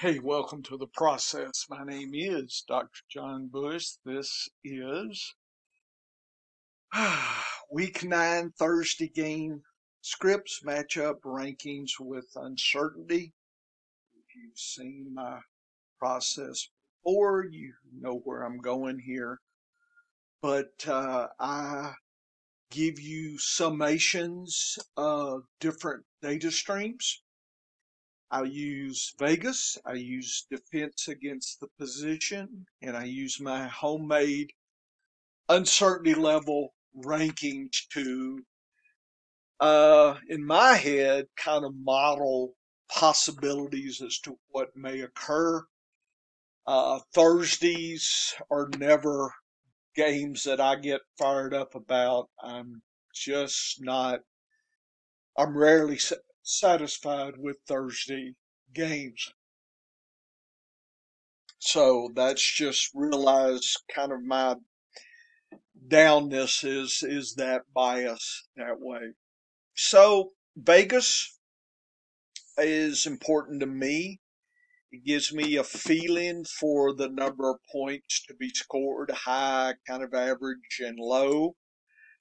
Hey, welcome to the process. My name is Dr. John Bush. This is Week 9 Thursday game scripts, matchup rankings with uncertainty. If you've seen my process before, you know where I'm going here. But I give you summations of different data streams. I use Vegas, I use defense against the position, and I use my homemade uncertainty level rankings to, in my head, kind of model possibilities as to what may occur. Thursdays are never games that I get fired up about. I'm rarely satisfied with Thursday games. So that's just realize kind of my downness is that bias that way. So Vegas is important to me. It gives me a feeling for the number of points to be scored, high, kind of average, and low.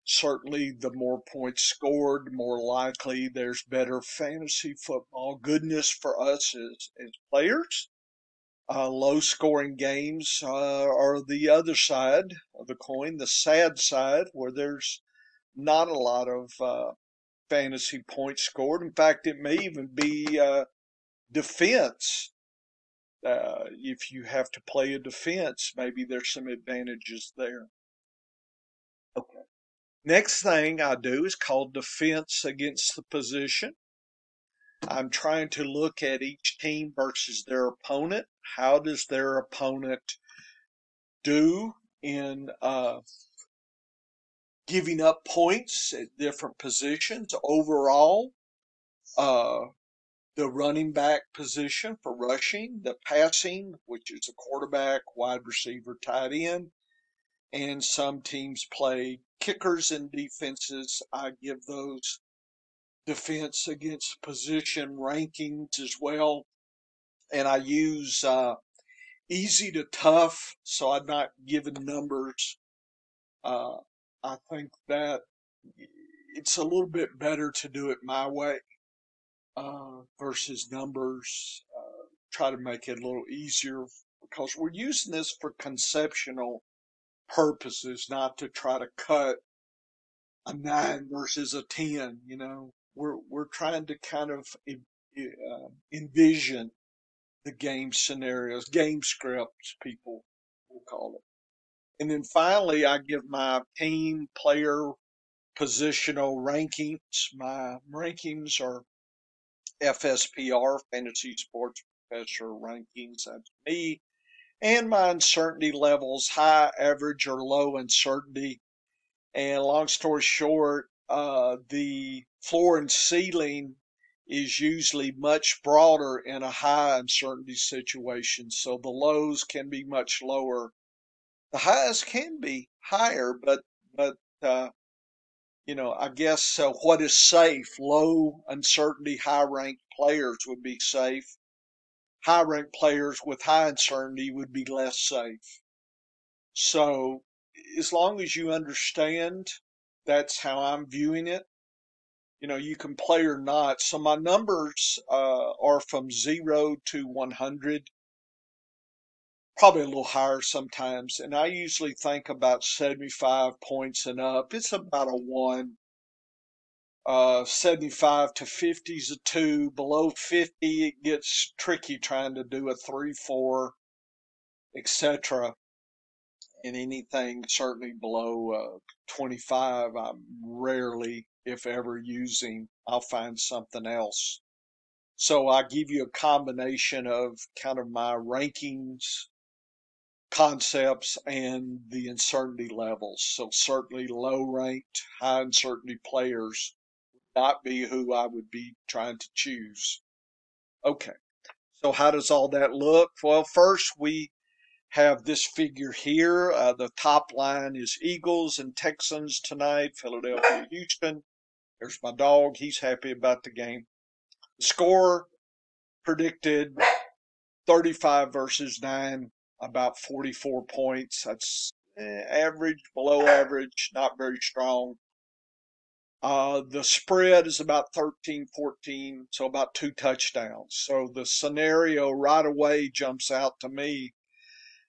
Certainly, the more points scored, the more likely there's better fantasy football goodness for us as players. Low scoring games are the other side of the coin, the sad side, where there's not a lot of fantasy points scored. In fact, it may even be defense. If you have to play a defense, maybe there's some advantages there. Okay. Next thing I do is called defense against the position. I'm trying to look at each team versus their opponent. How does their opponent do in giving up points at different positions overall? The running back position for rushing, the passing, which is a quarterback, wide receiver, tight end, and some teams play kickers and defenses. I give those defense against position rankings as well, and I use easy to tough, so I'm not giving numbers. Uh, I think that it's a little bit better to do it my way versus numbers. Try to make it a little easier because we're using this for conceptual purposes, not to try to cut a 9 versus a 10. You know, we're trying to kind of envision the game scenarios, game scripts, people will call it. And then finally, I give my team player positional rankings. My rankings are FSPR, Fantasy Sports Professor Rankings. That's me. And my uncertainty levels, high, average, or low uncertainty. And long story short, the floor and ceiling is usually much broader in a high uncertainty situation. So the lows can be much lower. The highs can be higher, but I guess what is safe? Low uncertainty, high ranked players would be safe. High ranked players with high uncertainty would be less safe. So, as long as you understand that's how I'm viewing it, you can play or not. So, my numbers are from 0 to 100, probably a little higher sometimes. And I usually think about 75 points and up. It's about a 1. 75 to 50 is a 2. Below 50, it gets tricky trying to do a 3, 4, etc. And anything certainly below 25, I'm rarely, if ever, using. I'll find something else. So I give you a combination of kind of my rankings, concepts, and the uncertainty levels. So certainly low ranked, high uncertainty players not be who I would be trying to choose. Okay, so how does all that look? Well, first we have this figure here. The top line is Eagles and Texans tonight, Philadelphia, Houston. There's my dog. He's happy about the game. The score predicted 35 versus 9, about 44 points. That's average, below average, not very strong. The spread is about 13-14, so about 2 touchdowns. So the scenario right away jumps out to me.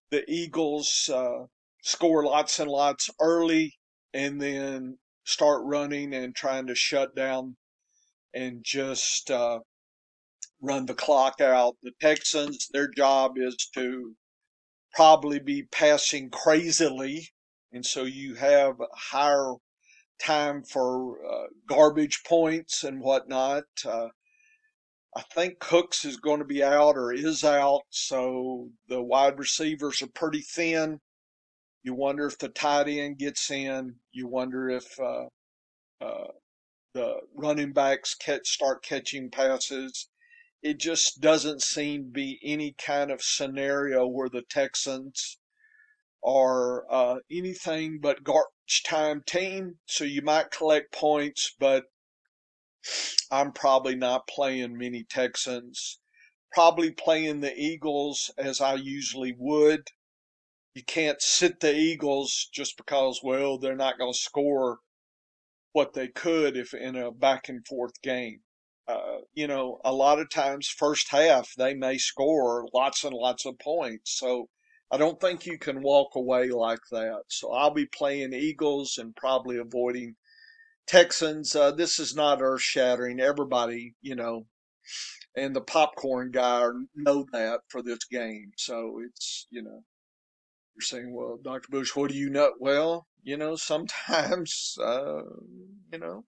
The Eagles score lots and lots early and then start running and trying to shut down and just run the clock out. The Texans, their job is to probably be passing crazily, and so you have higher time for garbage points and whatnot. I think Cooks is going to be out or is out, so the wide receivers are pretty thin. You wonder if the tight end gets in. You wonder if uh, the running backs start catching passes. It just doesn't seem to be any kind of scenario where the Texans are anything but garbage time team. So you might collect points, but I'm probably not playing many Texans. Probably playing the Eagles as I usually would. You can't sit the Eagles just because, well, they're not going to score what they could if in a back and forth game. A lot of times, first half, they may score lots and lots of points. So I don't think you can walk away like that. So I'll be playing Eagles and probably avoiding Texans. This is not earth shattering. Everybody, and the popcorn guy know that for this game. So it's. You're saying, well, Dr. Bush, what do you know? Well, sometimes, you know,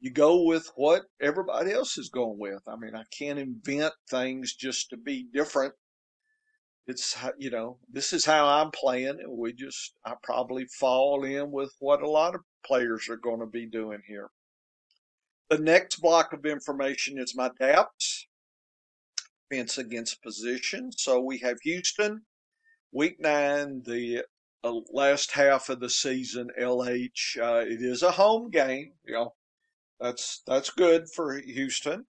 you go with what everybody else is going with. I mean, I can't invent things just to be different. This is how I'm playing. I probably fall in with what a lot of players are going to be doing here. The next block of information is my DAPS, defense against position. So we have Houston, week 9, the last half of the season, LH. It is a home game. That's good for Houston.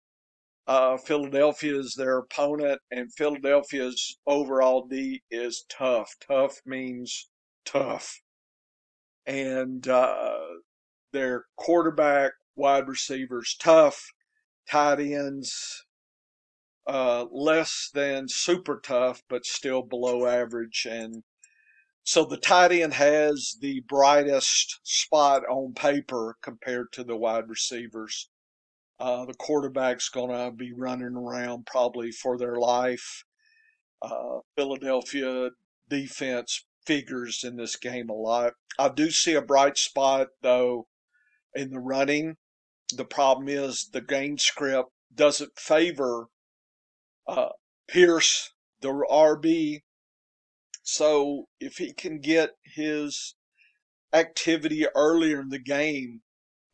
Philadelphia is their opponent, and Philadelphia's overall D is tough. Tough means tough. And their quarterback, wide receivers, tough. Tight ends, less than super tough, but still below average. And so the tight end has the brightest spot on paper compared to the wide receivers. The quarterback's going to be running around probably for their life. Philadelphia defense figures in this game a lot. I do see a bright spot, though, in the running. The problem is the game script doesn't favor uh, Pierce, the RB. So if he can get his activity earlier in the game,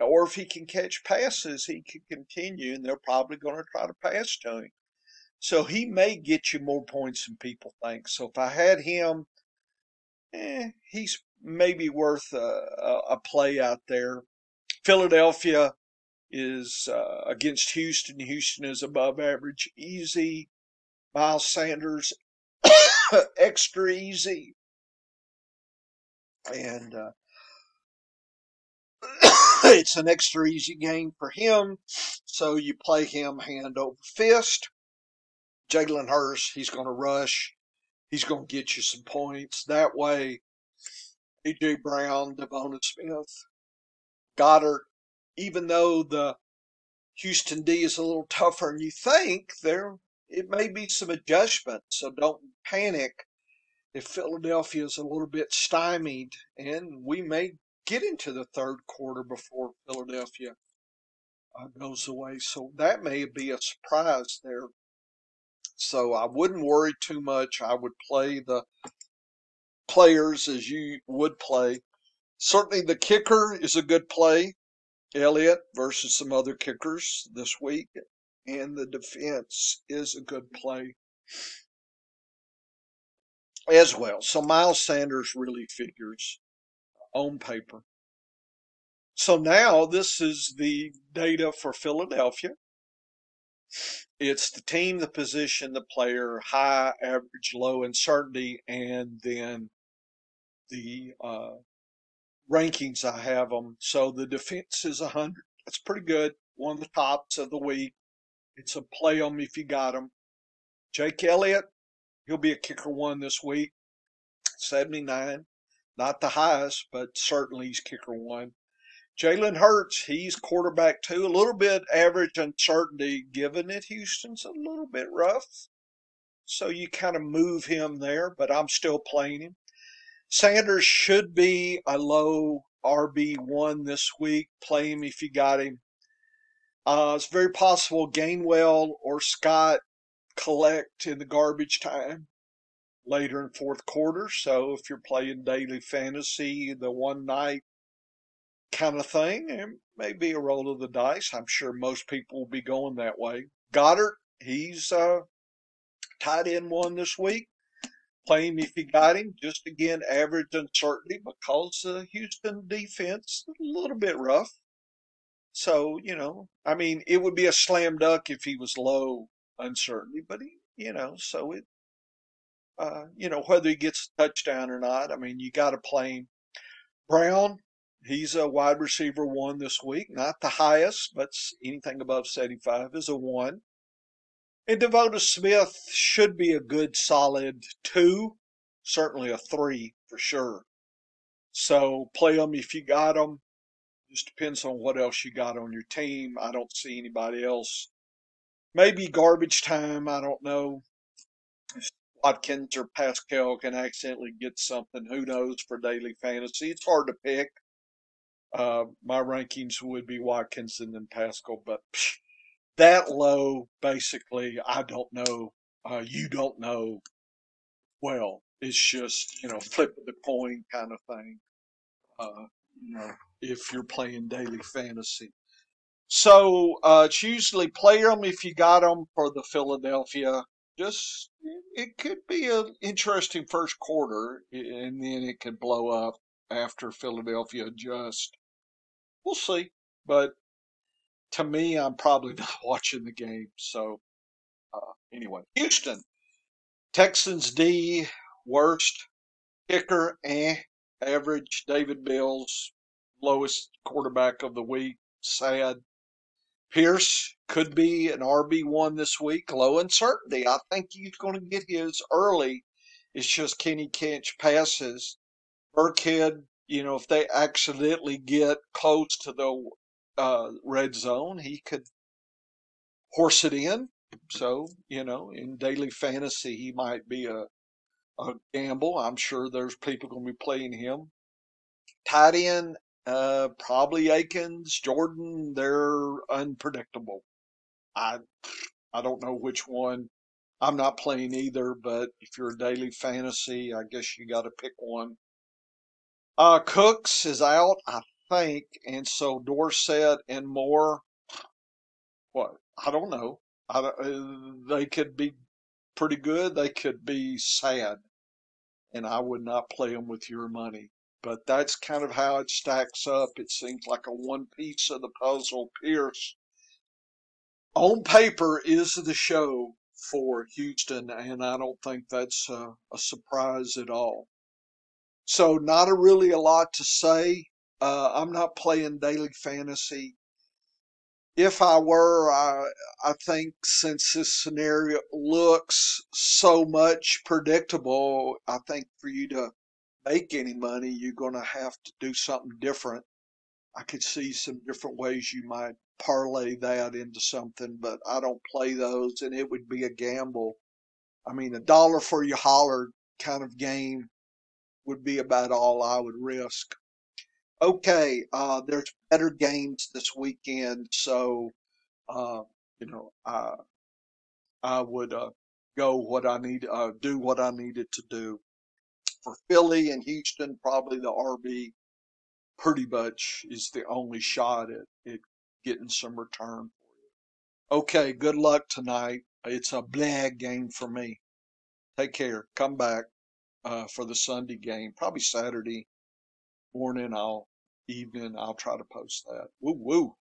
or if he can catch passes, he can continue, and they're probably going to try to pass to him. So he may get you more points than people think. So if I had him, he's maybe worth a play out there. Philadelphia is against Houston. Houston is above average, easy. Miles Sanders, extra easy. And it's an extra easy game for him. So you play him hand over fist. Jalen Hurst, he's going to rush. He's going to get you some points. That way, A.J. Brown, Devonta Smith, Goddard, even though the Houston D is a little tougher than you think, it may be some adjustment. So don't panic if Philadelphia is a little bit stymied, and we may get into the third quarter before Philadelphia goes away. So that may be a surprise there. So I wouldn't worry too much. I would play the players as you would play. Certainly the kicker is a good play, Elliott versus some other kickers this week. And the defense is a good play as well. So Miles Sanders really figures on paper. So now this is the data for Philadelphia. It's the team, the position, the player, high, average, low, uncertainty, and then the rankings I have them. So the defense is 100. That's pretty good. One of the tops of the week. It's a play 'em if you got 'em. Jake Elliott, he'll be a kicker one this week. 79. Not the highest, but certainly he's kicker one. Jalen Hurts, he's quarterback two. A little bit average uncertainty, given that Houston's a little bit rough. So you kind of move him there, but I'm still playing him. Sanders should be a low RB1 this week. Play him if you got him. It's very possible Gainwell or Scott collect in the garbage time later in fourth quarter. So if you're playing daily fantasy, the one night kind of thing, it may be a roll of the dice. I'm sure most people will be going that way. Goddard, he's tight end one this week. Play him if you got him. Just again, average uncertainty because the Houston defense is a little bit rough. So, I mean, it would be a slam dunk if he was low uncertainty, but so it, whether he gets a touchdown or not, I mean, you got to play him. Brown, he's a wide receiver one this week. Not the highest, but anything above 75 is a one. And Devonta Smith should be a good solid two, certainly a three for sure. So play them if you got them. Just depends on what else you got on your team. I don't see anybody else. Maybe garbage time. I don't know. If Watkins or Pascal can accidentally get something. Who knows for daily fantasy? It's hard to pick. My rankings would be Watkins and then Pascal, but that low, basically, I don't know. You don't know. Well, it's just, flip of the coin kind of thing. Uh, if you're playing daily fantasy. So it's usually play them if you got them for the Philadelphia. Just it could be an interesting first quarter, and then it could blow up after Philadelphia adjusts. We'll see. But to me, I'm probably not watching the game. So anyway, Houston Texans D worst kicker, average. David Bills lowest quarterback of the week. Sad. Pierce could be an RB1 this week. Low uncertainty. I think he's going to get his early. It's just can he catch passes? Burkhead, if they accidentally get close to the red zone, he could horse it in. So, in daily fantasy, he might be a gamble. I'm sure there's people going to be playing him. Tight end, probably Akins, Jordan. They're unpredictable. I I don't know which one. I'm not playing either, but if you're a daily fantasy, I guess you got to pick one. Cooks is out, I think, and so Dorsett and Moore. What? I don't know. They could be pretty good. They could be sad, and I would not play them with your money. But that's kind of how it stacks up. It seems like a one piece of the puzzle. Pierce on paper is the show for Houston, and I don't think that's a surprise at all. So not really a lot to say. I'm not playing daily fantasy. If I were, I think since this scenario looks so much predictable, I think for you to make any money, you're going to have to do something different. I could see some different ways you might parlay that into something, but I don't play those, and it would be a gamble. I mean, a dollar for you holler kind of game would be about all I would risk. Okay, there's better games this weekend, so uh, I would go what I need, do what I needed to do. For Philly and Houston, probably the RB pretty much is the only shot at getting some return. Okay, good luck tonight. It's a blag game for me. Take care. Come back for the Sunday game. Probably Saturday morning. Evening. I'll try to post that. Woo woo.